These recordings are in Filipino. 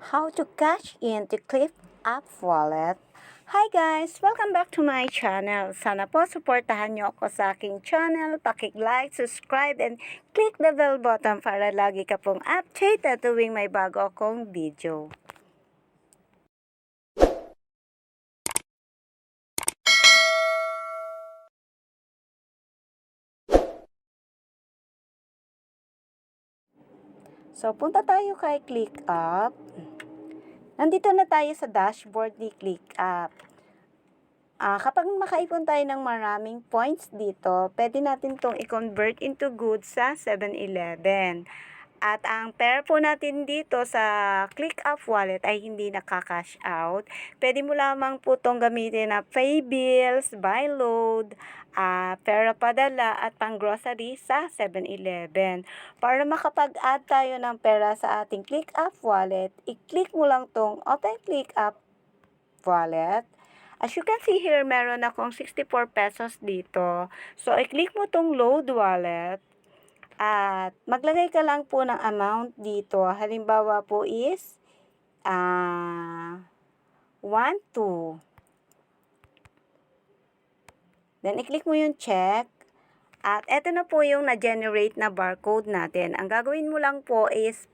How to cash in to Click Up Wallet. Hi guys! Welcome back to my channel. Sana po suportahan nyo ako sa aking channel. Paki-like, subscribe, and click the bell button para lagi ka pong update at tuwing may bago akong video. So, punta tayo kay ClickUp. Nandito na tayo sa dashboard ni ClickUp. Kapag makaipon tayo ng maraming points dito, pwede natin itong i-convert into goods sa 7-Eleven. At ang pair po natin dito sa ClickUp Wallet ay hindi nakaka-cash out. Pwede mo lamang po itong gamitin na pay bills, buy load, pera padala at pang grocery sa 7-Eleven. Para makapag-add tayo ng pera sa ating ClickUp Wallet, i-click mo lang itong Open ClickUp Wallet. As you can see here, meron akong 64 pesos dito. So, i-click mo itong Load Wallet. At maglagay ka lang po ng amount dito. Halimbawa po is 1, 2. Then, i-click mo yung check. At eto na po yung na-generate na barcode natin. Ang gagawin mo lang po is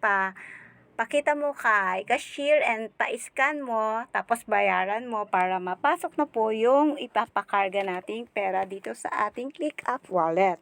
pakita mo kay cashier and pa-scan mo, tapos bayaran mo para mapasok na po yung ipapakarga nating pera dito sa ating ClickUp Wallet.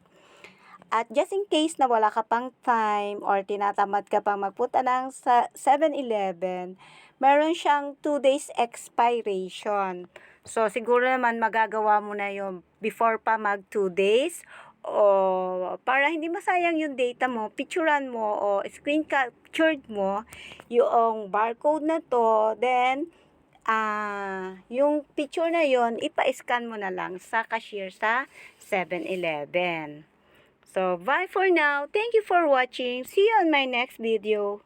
At just in case na wala ka pang time or tinatamad ka pang magpunta ng 7-Eleven, meron siyang 2 days expiration. So, siguro naman magagawa mo na yun before pa mag 2 days. O para hindi masayang yung data mo, picturean mo o screen captured mo yung barcode na to. Then, yung picture na yon ipa-scan mo na lang sa cashier sa 7-Eleven. So, bye for now. Thank you for watching. See you on my next video.